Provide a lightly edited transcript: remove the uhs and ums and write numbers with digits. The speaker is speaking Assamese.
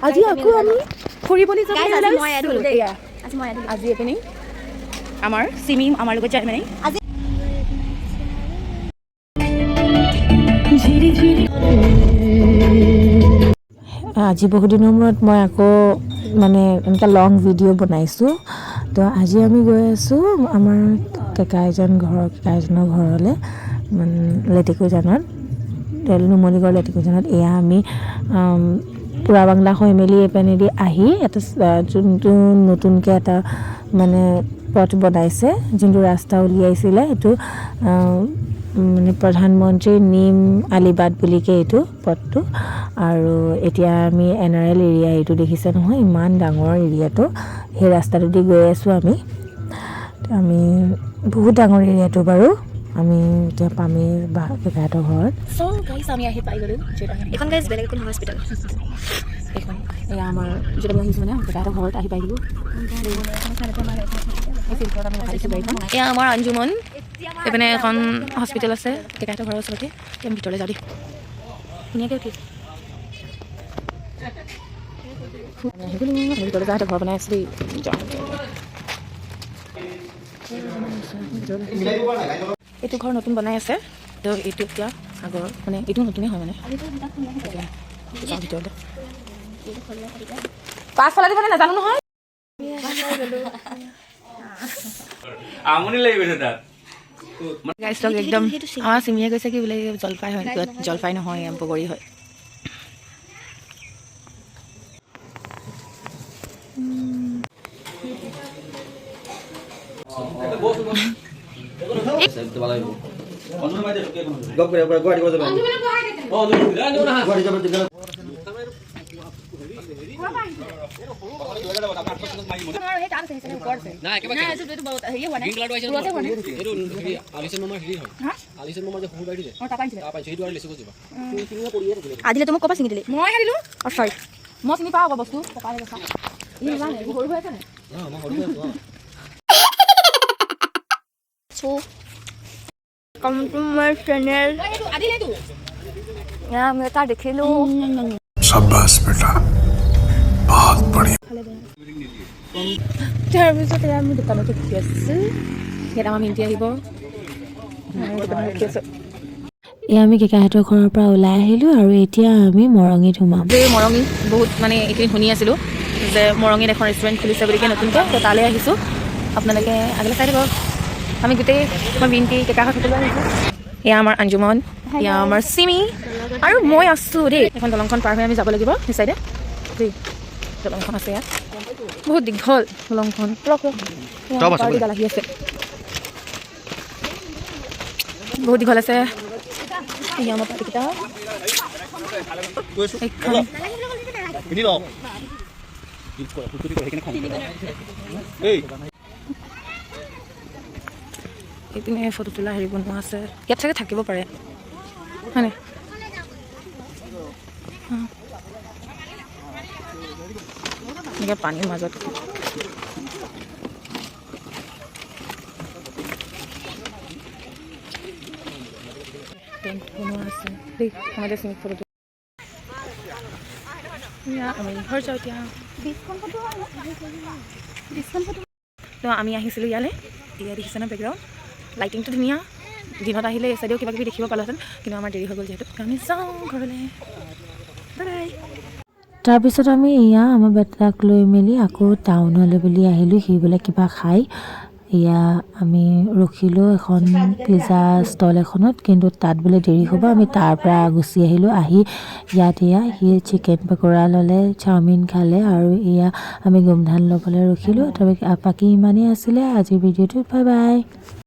আজি আকৌ আমি ফুৰিবলৈ যাব আজি এপিনে আমাৰ চিমি আমাৰ লগত যায় মানে আজি বহুত দিনৰ মূৰত মই আকৌ মানে এনেকৈ লং ভিডিঅ' বনাইছোঁ তো আজি আমি গৈ আছোঁ আমাৰ কেকা এজনৰ ঘৰলৈ লেটেকুজানত নুমলীগড় লেটেকুজানত এয়া আমি পুৰা বাংলা হৈ মেলি এইপিনেদি আহি এটা যোনটো নতুনকৈ এটা মানে পথ বনাইছে যোনটো ৰাস্তা উলিয়াইছিলে সেইটো মানে প্ৰধানমন্ত্ৰী নিম আলিবাট বুলি কয় এইটো পথটো আৰু এতিয়া আমি NRL এৰিয়া এইটো দেখিছে নহয় ইমান ডাঙৰ এৰিয়াটো সেই ৰাস্তাটোদি গৈ আছোঁ আমি বহুত ডাঙৰ এৰিয়াটো বাৰু আমি এতিয়া পামেই কেকাহঁতৰ ঘৰত গাইছ আমি আহি পাই গ'লোঁ এখন গাইছ বেলেগ এখন হস্পিটেল এইখন এয়া আমাৰ যেতিয়া আহিছোঁ মানে কেকাহঁতৰ ঘৰত আহি পাই গ'লোঁ এয়া আমাৰ আঞ্জুমন এইপিনে এখন হস্পিটেল আছে কেকাহঁতৰ ঘৰৰ ওচৰতে আমি ভিতৰলৈ যাওঁ দেই ধুনীয়াকৈ উঠিছে ভিতৰলৈ যাওঁতে ঘৰ বনাই আছে দেই এইটো ঘৰ নতুন বনাই আছে তো এইটো এতিয়া আগৰ মানে এইটো নতুনেই হয় মানে ভিতৰতে পাছফালে দিব নাজানো নহয় আমনি লাগি গৈছে তাত একদম আমাৰ চিমিয়ে কৈছে কি বোলে জলফাই হয় জলফাই নহয় বগৰী হয় আজিলে তোমাক ক'পা চিঙি দিলি মই দিলোঁ চৰি মই চিনি পাওঁ বস্তু দেখিলোঁ তাৰপিছত আমি দোকানত ৰখি আছোঁ কেইটামান মিনিট আহিব এয়া আমি কেকাহঁতৰ ঘৰৰ পৰা ওলাই আহিলোঁ আৰু এতিয়া আমি মৰঙীত সোমাম মৰঙী বহুত মানে এইখিনি শুনি আছিলোঁ যে মৰঙীত এখন ৰেষ্টুৰেণ্ট খুলিছে বুলি নতুনকৈ তো তালৈ আহিছোঁ আপোনালোকে আগলৈ চাই দিব আমি গোটেই মই বিনটি কেকাহঁত সকলো আহিছোঁ এয়া আমাৰ আঞ্জুমন এয়া আমাৰ চিমি আৰু মই আছোঁ দেই এখন দলংখন পাৰ হৈ আমি যাব লাগিব সেই চাইডে দেই দলংখন আছে ইয়াত বহুত দীঘল দলংখন আহি আছে বহুত দীঘল আছে আমাৰ পাতিকেইটা এইপিনে ফটো তোলা হেৰি বনোৱা আছে ইয়াত চাগে থাকিব পাৰে হয়নে এনেকৈ পানীৰ মাজত টেণ্ট বনোৱা আছে দেই আমাদেৰ চিমিক ফটো আমি ঘৰ যাওঁ এতিয়া তো আমি আহিছিলোঁ ইয়ালৈ এতিয়া দেখিছে ন বেকগ্ৰাউণ্ড লাইটিংটো ধুনীয়া দিনত আহিলে এই চাইডেও কিবা কিবি দেখিব পালোহেঁতেন কিন্তু আমাৰ দেৰি হৈ গ'ল যিহেতু আমি যাওঁ ঘৰলৈ বাই তাৰপিছত আমি এয়া আমাৰ বেটাক লৈ মেলি আকৌ টাউনলৈ বুলি আহিলোঁ সি বোলে কিবা খাই এয়া আমি ৰখিলোঁ এখন পিজ্জা ষ্টল এখনত কিন্তু তাত বোলে দেৰি হ'ব আমি তাৰ পৰা গুচি আহিলোঁ আহি ইয়াত এয়া সি চিকেন পকৰা ল'লে চাওমিন খালে আৰু এয়া আমি গোমধান ল'বলৈ ৰখিলোঁ তাৰপিছত বাকী ইমানেই আছিলে আজিৰ ভিডিঅ'টো বাই বাই